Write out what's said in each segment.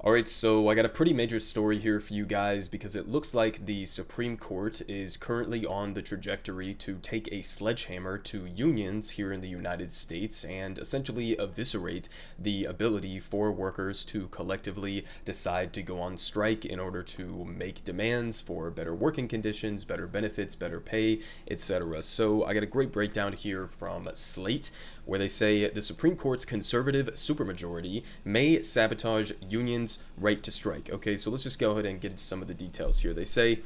Alright, so I got a pretty major story here for you guys because it looks like the Supreme Court is currently on the trajectory to take a sledgehammer to unions here in the United States and essentially eviscerate the ability for workers to collectively decide to go on strike in order to make demands for better working conditions, better benefits, better pay, etc. So I got a great breakdown here from Slate where they say the Supreme Court's conservative supermajority may sabotage unions' right to strike. Okay, so let's just go ahead and get into some of the details here. They say,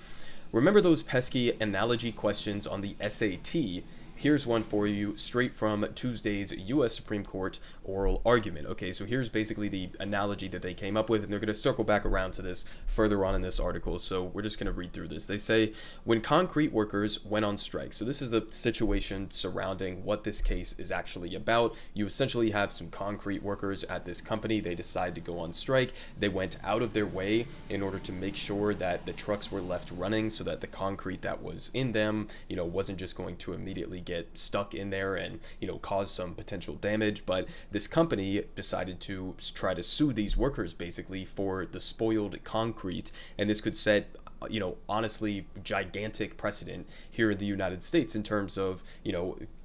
remember those pesky analogy questions on the SAT? Here's one for you straight from Tuesday's U.S. Supreme Court oral argument. Okay, so here's basically the analogy that they came up with, and they're going to circle back around to this further on in this article. So we're just going to read through this. They say, when concrete workers went on strike, so this is the situation surrounding what this case is actually about. You essentially have some concrete workers at this company. They decide to go on strike. They went out of their way in order to make sure that the trucks were left running so that the concrete that was in them, wasn't just going to immediately get stuck in there and cause some potential damage. But this company decided to try to sue these workers basically for the spoiled concrete, and this could set honestly gigantic precedent here in the United States in terms of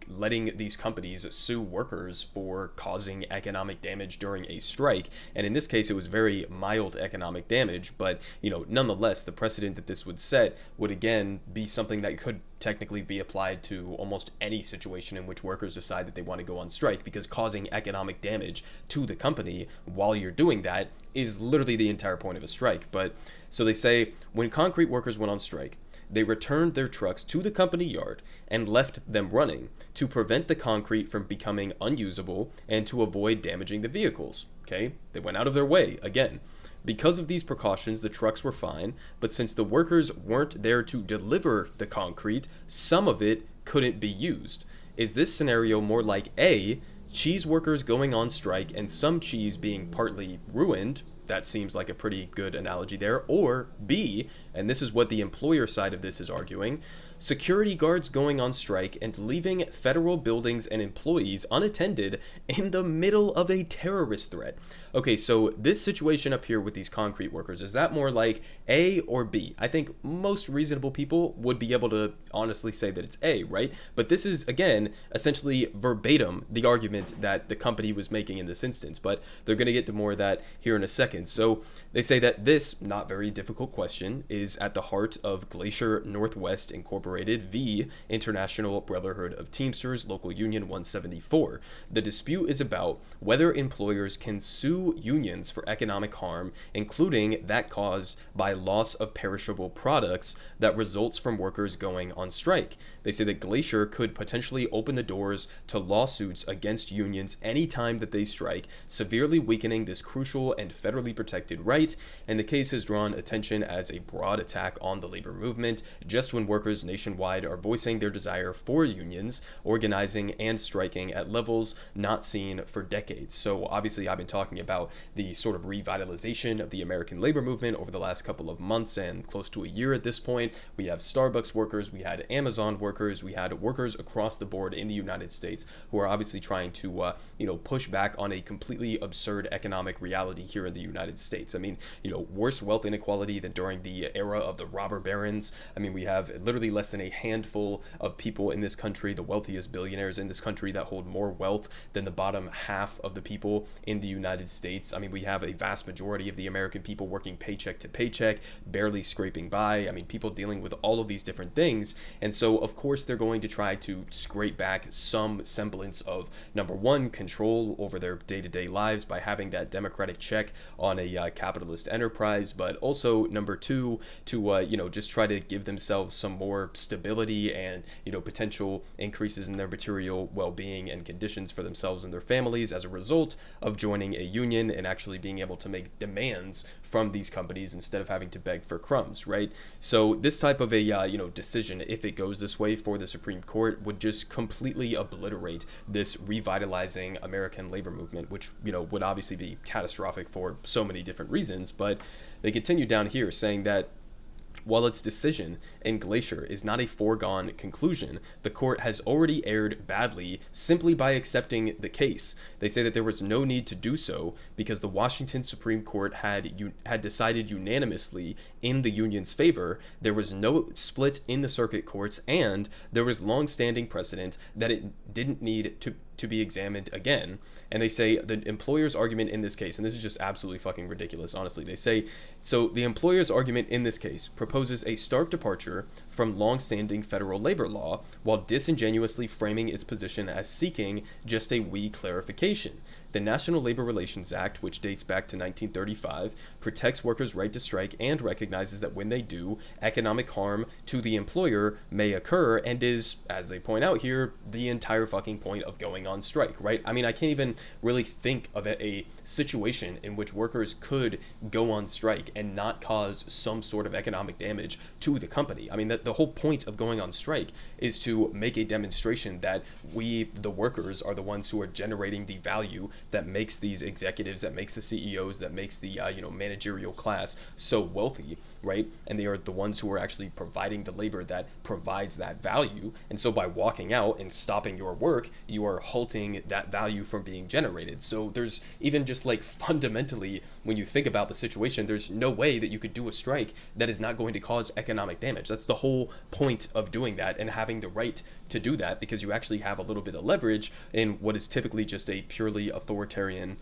letting these companies sue workers for causing economic damage during a strike. And in this case, it was very mild economic damage, but nonetheless, the precedent that this would set would again be something that could technically be applied to almost any situation in which workers decide that they want to go on strike, because causing economic damage to the company while you're doing that is literally the entire point of a strike. But so they say, when concrete workers went on strike, they returned their trucks to the company yard and left them running to prevent the concrete from becoming unusable and to avoid damaging the vehicles. Okay, they went out of their way again. Because of these precautions, the trucks were fine, but since the workers weren't there to deliver the concrete, some of it couldn't be used. Is this scenario more like A, cheese workers going on strike and some cheese being partly ruined? That seems like a pretty good analogy there. Or B, and this is what the employer side of this is arguing, security guards going on strike and leaving federal buildings and employees unattended in the middle of a terrorist threat. Okay, so this situation up here with these concrete workers, is that more like A or B? I think most reasonable people would be able to honestly say that it's A, right? But this is, again, essentially verbatim the argument that the company was making in this instance, but they're going to get to more of that here in a second. So they say that this not very difficult question is at the heart of Glacier Northwest Incorporated v. International Brotherhood of Teamsters, Local Union 174. The dispute is about whether employers can sue unions for economic harm, including that caused by loss of perishable products that results from workers going on strike. They say that Glacier could potentially open the doors to lawsuits against unions anytime that they strike, severely weakening this crucial and federally protected right, and the case has drawn attention as a broad attack on the labor movement just when workers nationwide are voicing their desire for unions, organizing and striking at levels not seen for decades. So obviously I've been talking about the sort of revitalization of the American labor movement over the last couple of months and close to a year at this point. We have Starbucks workers, we had Amazon workers, we had workers across the board in the United States who are obviously trying to push back on a completely absurd economic reality here in the United States. I mean, worse wealth inequality than during the era of the robber barons. I mean, we have literally less than a handful of people in this country, the wealthiest billionaires in this country, that hold more wealth than the bottom half of the people in the United States. I mean, we have a vast majority of the American people working paycheck to paycheck, barely scraping by. I mean, people dealing with all of these different things. And so, of course, they're going to try to scrape back some semblance of, number one, control over their day-to-day lives by having that democratic check on a capitalist enterprise, but also, number two, to just try to give themselves some more stability and potential increases in their material well-being and conditions for themselves and their families as a result of joining a union and actually being able to make demands from these companies instead of having to beg for crumbs, right? So this type of a decision, if it goes this way for the Supreme Court, would just completely obliterate this revitalizing American labor movement, which would obviously be catastrophic for so many different reasons. But they continue down here saying that While its decision in Glacier is not a foregone conclusion, the court has already erred badly simply by accepting the case. They say that there was no need to do so because the Washington Supreme Court had decided unanimously in the union's favor. There was no split in the circuit courts, and there was long-standing precedent that it didn't need to be examined again. And they say the employer's argument in this case, and this is just absolutely fucking ridiculous, honestly. They say, so the employer's argument in this case proposes a stark departure from long-standing federal labor law while disingenuously framing its position as seeking just a wee clarification. The National Labor Relations Act, which dates back to 1935, protects workers' right to strike and recognizes that when they do, economic harm to the employer may occur, and is, as they point out here, the entire fucking point of going on strike, right? I mean, I can't even really think of a situation in which workers could go on strike and not cause some sort of economic damage to the company. I mean, the whole point of going on strike is to make a demonstration that we, the workers, are the ones who are generating the value that makes these executives, that makes the CEOs, that makes the managerial class so wealthy, right? And they are the ones who are actually providing the labor that provides that value. And so by walking out and stopping your work, you are halting that value from being generated. So there's even just like fundamentally, when you think about the situation, there's no way that you could do a strike that is not going to cause economic damage. That's the whole point of doing that and having the right to do that, because you actually have a little bit of leverage in what is typically just a purely authoritarian,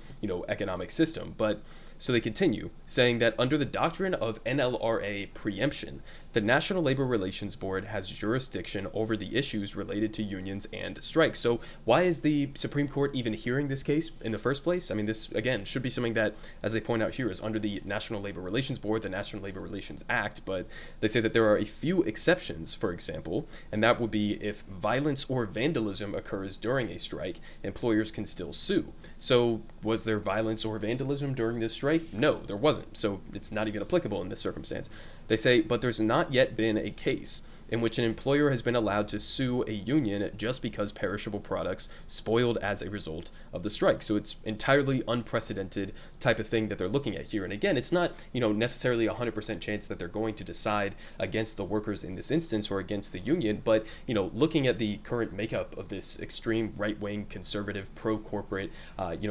economic system. But so they continue, saying that under the doctrine of NLRA preemption, the National Labor Relations Board has jurisdiction over the issues related to unions and strikes. So why is the Supreme Court even hearing this case in the first place? I mean, this, again, should be something that, as they point out here, is under the National Labor Relations Board, the National Labor Relations Act, but they say that there are a few exceptions, for example, and that would be if violence or vandalism occurs during a strike, employers can still sue. So was there violence or vandalism during this strike? No, there wasn't. So it's not even applicable in this circumstance. They say, but there's not yet been a case in which an employer has been allowed to sue a union just because perishable products spoiled as a result of the strike. So it's entirely unprecedented type of thing that they're looking at here. And again, it's not, necessarily 100% chance that they're going to decide against the workers in this instance or against the union. But, looking at the current makeup of this extreme right-wing, conservative, pro-corporate,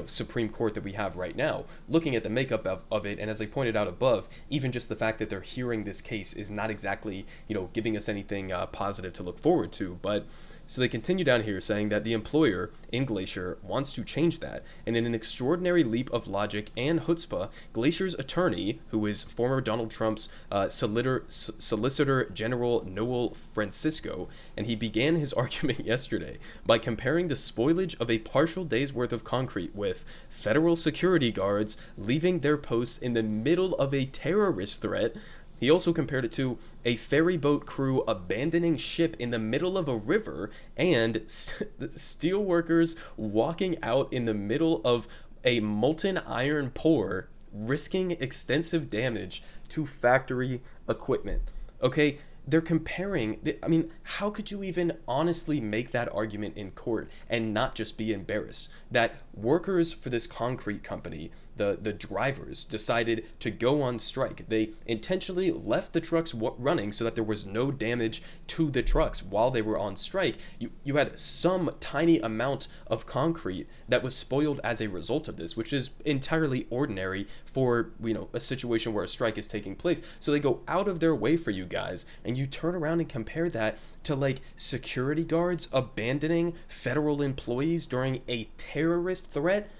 Supreme Court that we have right now, looking at the makeup of it, and as I pointed out above, even just the fact that they're hearing this case is not exactly, giving us anything positive to look forward to. But so they continue down here saying that the employer in Glacier wants to change that, and in an extraordinary leap of logic and chutzpah, Glacier's attorney, who is former Donald Trump's Solicitor General Noel Francisco, and he began his argument yesterday by comparing the spoilage of a partial day's worth of concrete with federal security guards leaving their posts in the middle of a terrorist threat. He also compared it to a ferry boat crew abandoning ship in the middle of a river and steel workers walking out in the middle of a molten iron pour, risking extensive damage to factory equipment. Okay, they're comparing, I mean, how could you even honestly make that argument in court and not just be embarrassed that workers for this concrete company, the drivers, decided to go on strike? They intentionally left the trucks running so that there was no damage to the trucks while they were on strike. You had some tiny amount of concrete that was spoiled as a result of this, which is entirely ordinary for, a situation where a strike is taking place. So they go out of their way for you guys, and you turn around and compare that to like security guards abandoning federal employees during a terrorist threat.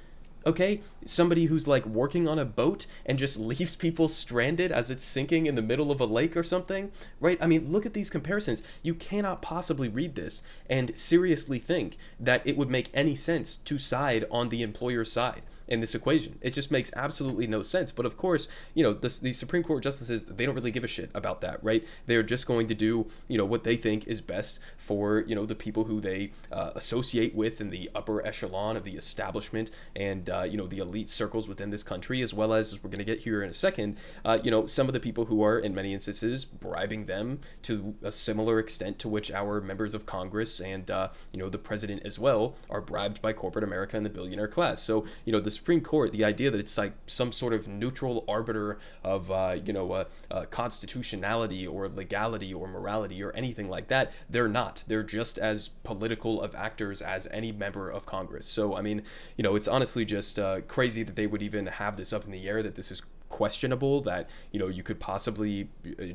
Okay, somebody who's like working on a boat and just leaves people stranded as it's sinking in the middle of a lake or something, right? I mean, look at these comparisons. You cannot possibly read this and seriously think that it would make any sense to side on the employer's side in this equation. It just makes absolutely no sense. But of course, these Supreme Court justices, they don't really give a shit about that, right? They're just going to do, what they think is best for, the people who they associate with in the upper echelon of the establishment and, the elite circles within this country, as well as we're going to get here in a second, some of the people who are, in many instances, bribing them to a similar extent to which our members of Congress and, the president as well are bribed by corporate America and the billionaire class. So, the Supreme Court, the idea that it's like some sort of neutral arbiter of, constitutionality or legality or morality or anything like that, they're not. They're just as political of actors as any member of Congress. So, I mean, it's honestly just crazy that they would even have this up in the air, that this is questionable, that you could possibly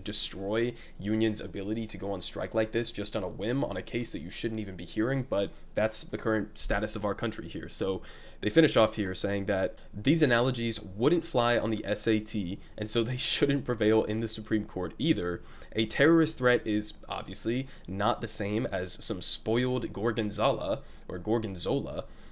destroy unions' ability to go on strike like this just on a whim on a case that you shouldn't even be hearing. But that's the current status of our country here. So they finish off here saying that these analogies wouldn't fly on the SAT, and so they shouldn't prevail in the Supreme Court either. A terrorist threat is obviously not the same as some spoiled gorgonzola.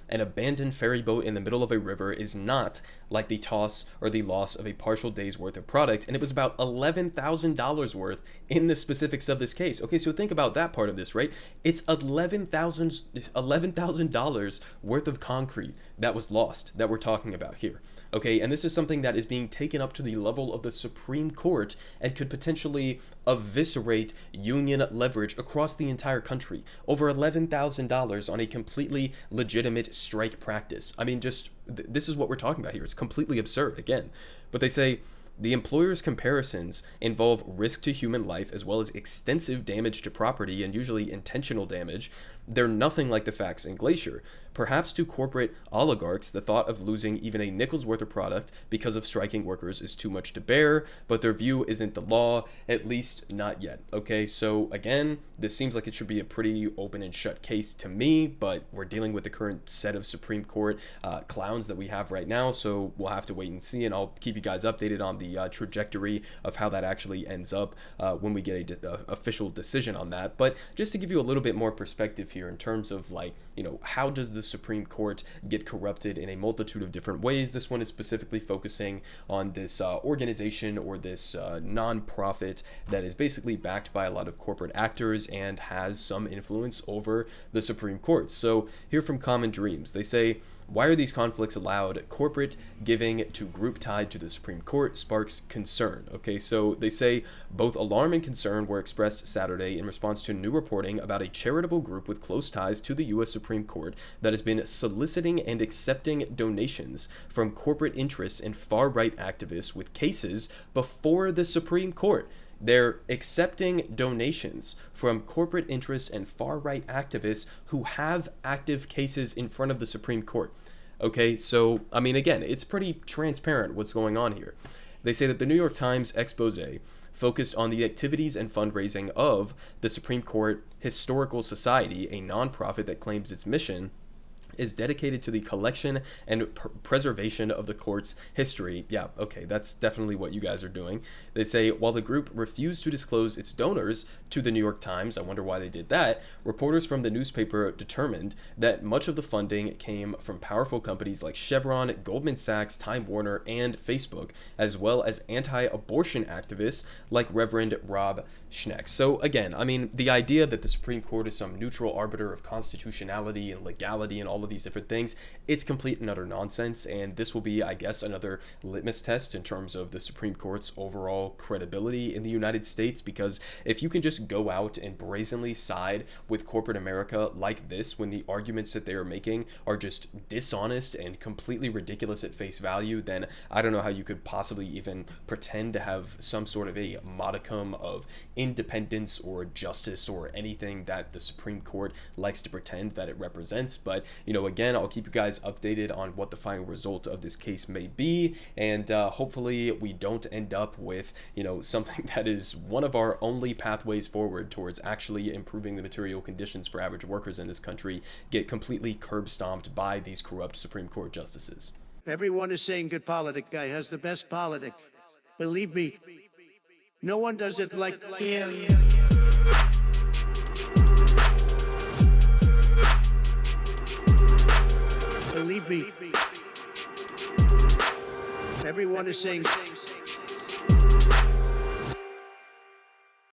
An abandoned ferry boat in the middle of a river is not like the toss or the loss of a partial day's worth of product, and it was about $11,000 worth in the specifics of this case. Okay, so think about that part of this, right? It's $11,000 worth of concrete that was lost that we're talking about here. Okay, and this is something that is being taken up to the level of the Supreme Court and could potentially eviscerate union leverage across the entire country. Over $11,000 on a completely legitimate strike practice. I mean, this is what we're talking about here. It's completely absurd, again. But they say the employer's comparisons involve risk to human life as well as extensive damage to property and usually intentional damage. They're nothing like the facts in Glacier. Perhaps to corporate oligarchs, the thought of losing even a nickel's worth of product because of striking workers is too much to bear, but their view isn't the law, at least not yet. Okay, so again, this seems like it should be a pretty open and shut case to me, but we're dealing with the current set of Supreme Court clowns that we have right now, so we'll have to wait and see, and I'll keep you guys updated on the trajectory of how that actually ends up when we get a official decision on that. But just to give you a little bit more perspective here in terms of how does the Supreme Court get corrupted in a multitude of different ways. This one is specifically focusing on this organization or this non-profit that is basically backed by a lot of corporate actors and has some influence over the Supreme Court. So here from Common Dreams, they say, why are these conflicts allowed? Corporate giving to group tied to the Supreme Court sparks concern. Okay, so they say both alarm and concern were expressed Saturday in response to new reporting about a charitable group with close ties to the U.S. Supreme Court that has been soliciting and accepting donations from corporate interests and far-right activists with cases before the Supreme Court. They're accepting donations from corporate interests and far-right activists who have active cases in front of the Supreme Court. Okay, so, I mean, again, it's pretty transparent what's going on here. They say that the New York Times expose focused on the activities and fundraising of the Supreme Court Historical Society, a nonprofit that claims its mission is dedicated to the collection and preservation of the court's history. Yeah, okay, that's definitely what you guys are doing. They say, while the group refused to disclose its donors to the New York Times, I wonder why they did that, reporters from the newspaper determined that much of the funding came from powerful companies like Chevron, Goldman Sachs, Time Warner, and Facebook, as well as anti-abortion activists like Reverend Rob Schneck. So again, I mean, the idea that the Supreme Court is some neutral arbiter of constitutionality and legality and all of these different things, it's complete and utter nonsense, and this will be, I guess, another litmus test in terms of the Supreme Court's overall credibility in the United States, because if you can just go out and brazenly side with corporate America like this when the arguments that they are making are just dishonest and completely ridiculous at face value, then I don't know how you could possibly even pretend to have some sort of a modicum of independence or justice or anything that the Supreme Court likes to pretend that it represents. But again, I'll keep you guys updated on what the final result of this case may be, and hopefully we don't end up with something that is one of our only pathways forward towards actually improving the material conditions for average workers in this country get completely curb stomped by these corrupt Supreme Court justices. Everyone is saying good Politic guy has the best politics. Believe me, no one does it like him. Believe me, everyone is saying